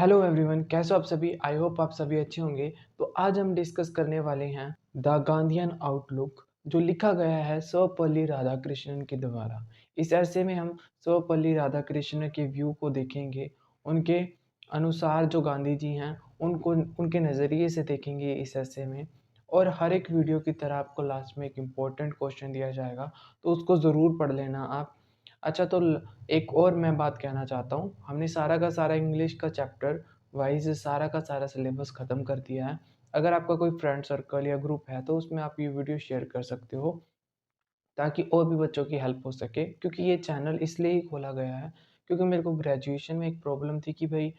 Hello everyone, कैसे हो आप सभी। आई होप आप सभी अच्छे होंगे। तो आज हम डिस्कस करने वाले हैं द गांधीयन आउटलुक, जो लिखा गया है सर्वपल्ली राधाकृष्णन के द्वारा। इस ऐसे में हम सर्वपल्ली राधाकृष्णन के व्यू को देखेंगे, उनके अनुसार जो गांधी जी हैं उनको उनके नज़रिए से देखेंगे इस ऐसे में। और हर एक वीडियो की तरह आपको लास्ट में एक इम्पोर्टेंट क्वेश्चन दिया जाएगा, तो उसको ज़रूर पढ़ लेना आप। अच्छा, तो एक और मैं बात कहना चाहता हूँ, हमने सारा का सारा इंग्लिश का चैप्टर वाइज सारा का सारा सिलेबस ख़त्म कर दिया है। अगर आपका कोई फ्रेंड सर्कल या ग्रुप है तो उसमें आप ये वीडियो शेयर कर सकते हो, ताकि और भी बच्चों की हेल्प हो सके। क्योंकि ये चैनल इसलिए ही खोला गया है क्योंकि मेरे को ग्रेजुएशन में एक प्रॉब्लम थी कि भाई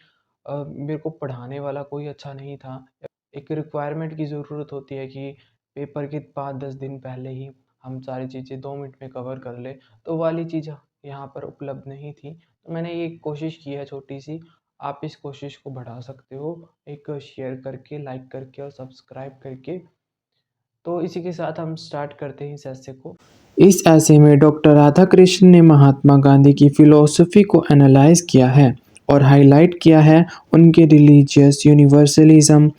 मेरे को पढ़ाने वाला कोई अच्छा नहीं था। एक रिक्वायरमेंट की ज़रूरत होती है कि पेपर के 5-10 दिन पहले ही हम सारी चीज़ें 2 मिनट में कवर कर ले, तो वाली चीज़ यहाँ पर उपलब्ध नहीं थी। तो मैंने ये कोशिश की है छोटी-सी, आप इस कोशिश को बढ़ा सकते हो, एक शेयर करके, लाइक करके और सब्सक्राइब करके। तो इसी के साथ हम स्टार्ट करते हैं इस ऐसे को। इस ऐसे में डॉक्टर राधाकृष्ण ने महात्मा गांधी की फिलॉसफी को एनालाइज किया है और हाईलाइट किया है उनके religious universalism,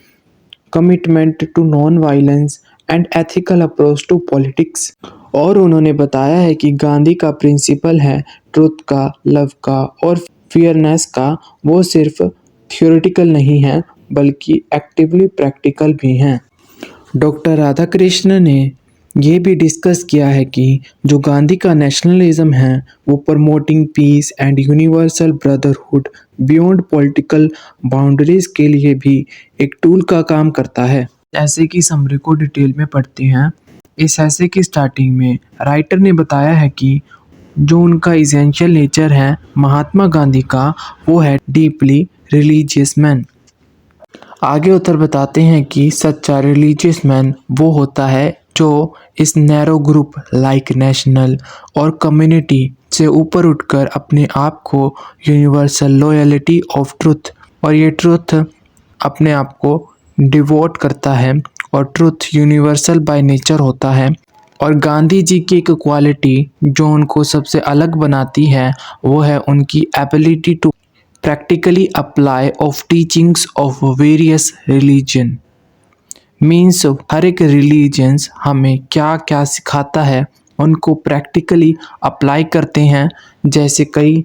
commitment to non violence and ethical approach to politics. और उन्होंने बताया है कि गांधी का प्रिंसिपल है ट्रुथ का, लव का और फेयरनेस का। वो सिर्फ थियोरेटिकल नहीं है बल्कि एक्टिवली प्रैक्टिकल भी हैं। डॉक्टर राधाकृष्ण ने ये भी डिस्कस किया है कि जो गांधी का नेशनलिज्म है वो promoting peace and universal brotherhood beyond political boundaries के लिए भी एक टूल का काम करता है। ऐसे की समरी को डिटेल में पढ़ते हैं। इस ऐसे की स्टार्टिंग में राइटर ने बताया है कि जो उनका इसेंशियल नेचर है महात्मा गांधी का, वो है डीपली रिलीजियस मैन। आगे उत्तर बताते हैं कि सच्चा रिलीजियस मैन वो होता है जो इस नैरो ग्रुप लाइक नेशनल और कम्युनिटी से ऊपर उठकर अपने आप को यूनिवर्सल लॉयल्टी ऑफ ट्रुथ, और ये ट्रुथ अपने आप को डिवोट करता है और ट्रुथ यूनिवर्सल बाय नेचर होता है। और गांधी जी की एक क्वालिटी जो उनको सबसे अलग बनाती है वो है उनकी ability to practically apply of teachings of various religion। Means हर एक रिलीजन्स हमें क्या क्या सिखाता है उनको प्रैक्टिकली अप्लाई करते हैं। जैसे कई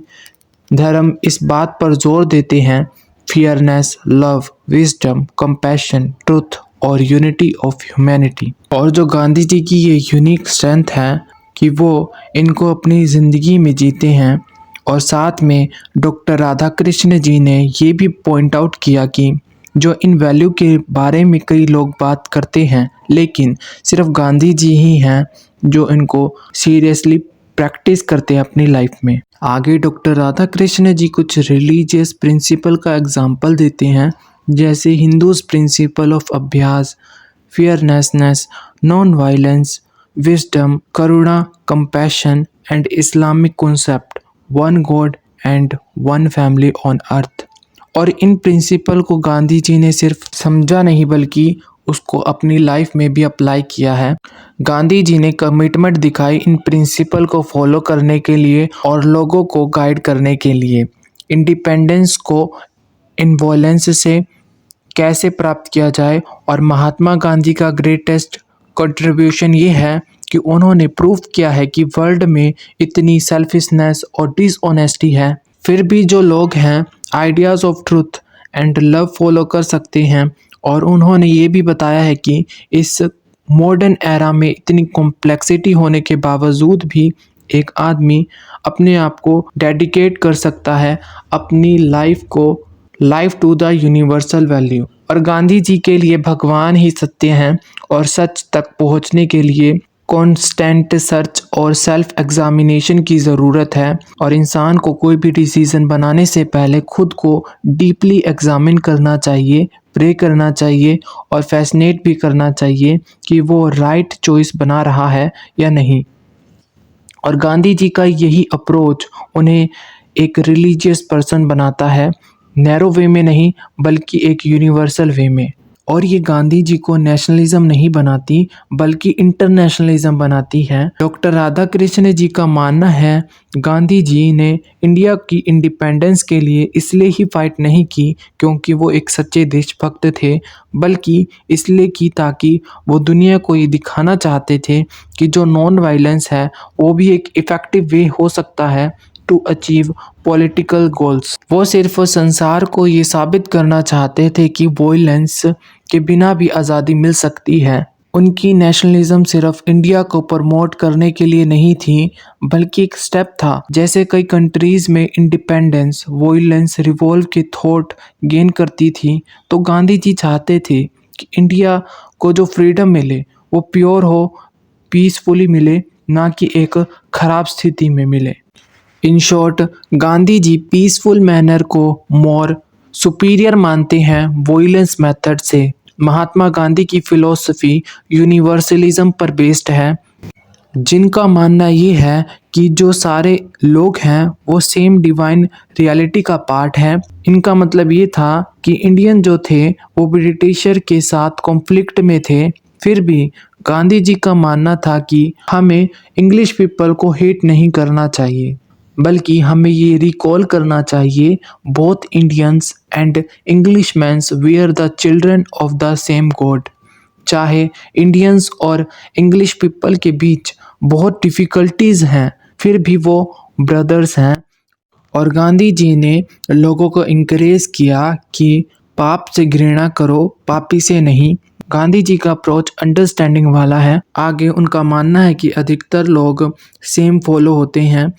धर्म इस बात पर जोर देते हैं फियरनेस, लव, विजडम, कंपैशन, ट्रुथ और यूनिटी ऑफ ह्यूमैनिटी। और जो गांधी जी की ये यूनिक स्ट्रेंथ है कि वो इनको अपनी ज़िंदगी में जीते हैं। और साथ में डॉक्टर राधाकृष्ण जी ने ये भी पॉइंट आउट किया कि जो इन वैल्यू के बारे में कई लोग बात करते हैं, लेकिन सिर्फ गांधी जी ही हैं जो इनको सीरियसली प्रैक्टिस करते हैं अपनी लाइफ में। आगे डॉक्टर राधाकृष्ण जी कुछ रिलीजियस प्रिंसिपल का एग्जाम्पल देते हैं, जैसे हिंदूज प्रिंसिपल ऑफ अभ्यास, फियरनेसनेस, नॉन वायलेंस, विजडम, करुणा, compassion and Islamic concept one God and one family on earth. और इन प्रिंसिपल को गांधी जी ने सिर्फ समझा नहीं बल्कि उसको अपनी लाइफ में भी अप्लाई किया है। गांधी जी ने कमिटमेंट दिखाई इन प्रिंसिपल को फॉलो करने के लिए और लोगों को गाइड करने के लिए। इंडिपेंडेंस को इनवॉलेंस से कैसे प्राप्त किया जाए, और महात्मा गांधी का ग्रेटेस्ट कंट्रीब्यूशन ये है कि उन्होंने प्रूव किया है कि वर्ल्ड में इतनी सेल्फिशनेस और डिसऑनेस्टी है, फिर भी जो लोग हैं ideas of truth and love follow कर सकते हैं। और उन्होंने ये भी बताया है कि इस मॉडर्न एरा में इतनी कॉम्प्लेक्सिटी होने के बावजूद भी एक आदमी अपने आप को डेडिकेट कर सकता है अपनी life to the universal value. और गांधी जी के लिए भगवान ही सत्य हैं और सच तक पहुंचने के लिए कॉन्स्टेंट सर्च और सेल्फ एग्जामिनेशन की ज़रूरत है। और इंसान को कोई भी डिसीज़न बनाने से पहले खुद को डीपली एग्जामिन करना चाहिए, प्रे करना चाहिए और फैसिनेट भी करना चाहिए कि वो राइट चॉइस बना रहा है या नहीं। और गांधी जी का यही अप्रोच उन्हें एक रिलीजियस पर्सन बनाता है, नैरो वे में नहीं बल्कि एक यूनिवर्सल वे में। और ये गांधी जी को नेशनलिज्म नहीं बनाती बल्कि इंटरनेशनलिज्म बनाती है। डॉक्टर राधाकृष्ण जी का मानना है गांधी जी ने इंडिया की इंडिपेंडेंस के लिए इसलिए ही फाइट नहीं की क्योंकि वो एक सच्चे देशभक्त थे, बल्कि इसलिए की ताकि वो दुनिया को ये दिखाना चाहते थे कि जो नॉन वायलेंस है वो भी एक इफ़ेक्टिव वे हो सकता है टू अचीव पॉलिटिकल गोल्स। वो सिर्फ संसार को ये साबित करना चाहते थे कि वॉयलेंस के बिना भी आज़ादी मिल सकती है। उनकी नेशनलिज्म सिर्फ इंडिया को प्रमोट करने के लिए नहीं थी बल्कि एक स्टेप था। जैसे कई कंट्रीज में इंडिपेंडेंस वॉयलेंस रिवॉल्व के थॉट गेन करती थी, तो गांधी जी चाहते थे कि इंडिया को जो फ्रीडम मिले वो प्योर हो, पीसफुली मिले, ना कि एक खराब स्थिति में मिले। In short, Gandhi ji peaceful manner को मोर सुपीरियर मानते हैं वॉयलेंस मेथड से। महात्मा गांधी की फिलॉसफी यूनिवर्सलिज्म पर बेस्ड है, जिनका मानना ये है कि जो सारे लोग हैं वो सेम डिवाइन रियलिटी का पार्ट है। इनका मतलब ये था कि इंडियन जो थे वो ब्रिटिशर के साथ कॉन्फ्लिक्ट में थे, फिर भी गांधी जी का मानना था कि हमें इंग्लिश पीपल को हेट नहीं करना चाहिए, बल्कि हमें ये रिकॉल करना चाहिए both Indians and Englishmans were the children of the same God. चाहे इंडियंस और इंग्लिश पीपल के बीच बहुत डिफ़िकल्टीज हैं, फिर भी वो ब्रदर्स हैं। और गांधी जी ने लोगों को इनकरेज किया कि पाप से घृणा करो, पापी से नहीं। गांधी जी का अप्रोच अंडरस्टैंडिंग वाला है। आगे उनका मानना है कि अधिकतर लोग सेम फॉलो होते हैं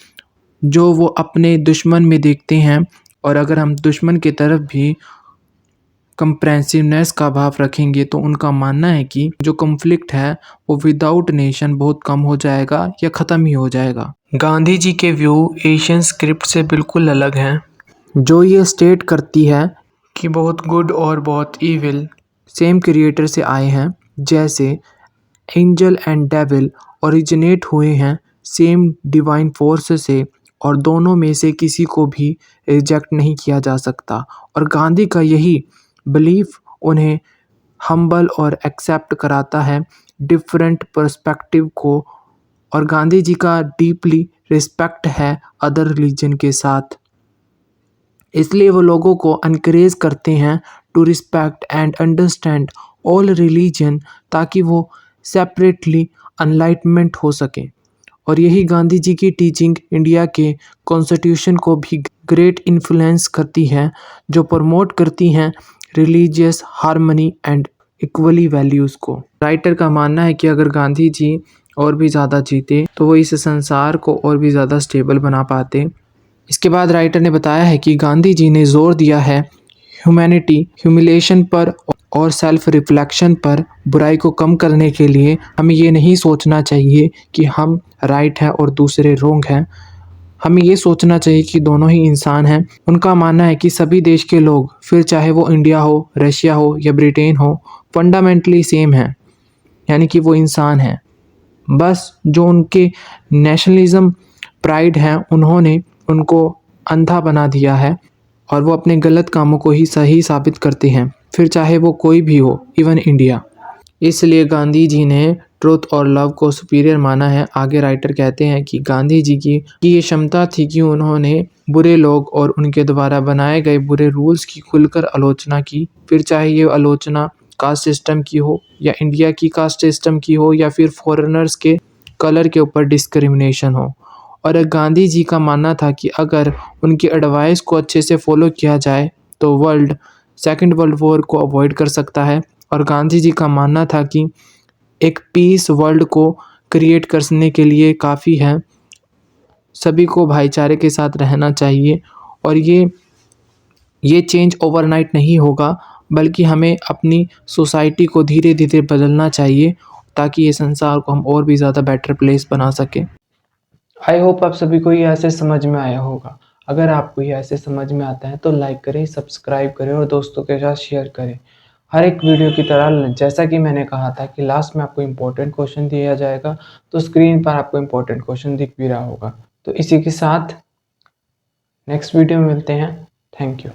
जो वो अपने दुश्मन में देखते हैं, और अगर हम दुश्मन की तरफ भी कंप्रेहेंसिवनेस का भाव रखेंगे तो उनका मानना है कि जो कॉन्फ्लिक्ट है वो विदाउट नेशन बहुत कम हो जाएगा या ख़त्म ही हो जाएगा। गांधी जी के व्यू एशियन स्क्रिप्ट से बिल्कुल अलग हैं, जो ये स्टेट करती है कि बहुत गुड और बहुत ईविल सेम क्रिएटर से आए हैं। जैसे एंजल एंड डेविल ओरिजिनेट हुए हैं सेम डिवाइन फोर्स से, और दोनों में से किसी को भी रिजेक्ट नहीं किया जा सकता। और गांधी का यही बिलीफ उन्हें हम्बल और एक्सेप्ट कराता है डिफरेंट पर्सपेक्टिव को, और गांधी जी का डीपली रिस्पेक्ट है अदर रिलीजन के साथ। इसलिए वो लोगों को एनकरेज करते हैं to respect and understand all religion, ताकि वो सेपरेटली अनलाइटमेंट हो सके। और यही गांधी जी की टीचिंग इंडिया के कॉन्स्टिट्यूशन को भी ग्रेट इन्फ्लुएंस करती है, जो प्रमोट करती हैं religious harmony and equally values को। राइटर का मानना है कि अगर गांधी जी और भी ज़्यादा जीते तो वो इस संसार को और भी ज़्यादा स्टेबल बना पाते। इसके बाद राइटर ने बताया है कि गांधी जी ने जोर दिया है ह्यूमैनिटी ह्यूमिलेशन पर और सेल्फ रिफ्लेक्शन पर। बुराई को कम करने के लिए हमें ये नहीं सोचना चाहिए कि हम राइट हैं और दूसरे रोंग हैं, हमें ये सोचना चाहिए कि दोनों ही इंसान हैं। उनका मानना है कि सभी देश के लोग, फिर चाहे वो इंडिया हो, रशिया हो या ब्रिटेन हो, फंडामेंटली सेम हैं, यानी कि वो इंसान हैं। बस जो उनके नेशनलिज्म प्राइड है उन्होंने उनको अंधा बना दिया है, और वो अपने गलत कामों को ही सही साबित करते हैं, फिर चाहे वो कोई भी हो, इवन इंडिया। इसलिए गांधी जी ने ट्रुथ और लव को सुपीरियर माना है। आगे राइटर कहते हैं कि गांधी जी की ये क्षमता थी कि उन्होंने बुरे लोग और उनके द्वारा बनाए गए बुरे रूल्स की खुलकर आलोचना की, फिर चाहे ये आलोचना कास्ट सिस्टम की हो या इंडिया की कास्ट सिस्टम की हो या फिर फॉरेनर्स के कलर के ऊपर डिस्क्रिमिनेशन हो। और गांधी जी का मानना था कि अगर उनकी एडवाइस को अच्छे से फॉलो किया जाए तो वर्ल्ड सेकेंड वर्ल्ड वॉर को अवॉइड कर सकता है। और गांधी जी का मानना था कि एक पीस वर्ल्ड को क्रिएट करने के लिए काफ़ी है, सभी को भाईचारे के साथ रहना चाहिए, और ये चेंज ओवरनाइट नहीं होगा, बल्कि हमें अपनी सोसाइटी को धीरे धीरे बदलना चाहिए ताकि ये संसार को हम और भी ज़्यादा बेटर प्लेस बना सकें। आई होप आप सभी को ये ऐसे समझ में आया होगा। अगर आपको ये ऐसे समझ में आता है तो लाइक करें, सब्सक्राइब करें और दोस्तों के साथ शेयर करें। हर एक वीडियो की तरह जैसा कि मैंने कहा था कि लास्ट में आपको इम्पोर्टेंट क्वेश्चन दिया जाएगा, तो स्क्रीन पर आपको इम्पोर्टेंट क्वेश्चन दिख भी रहा होगा। तो इसी के साथ नेक्स्ट वीडियो में मिलते हैं। Thank you.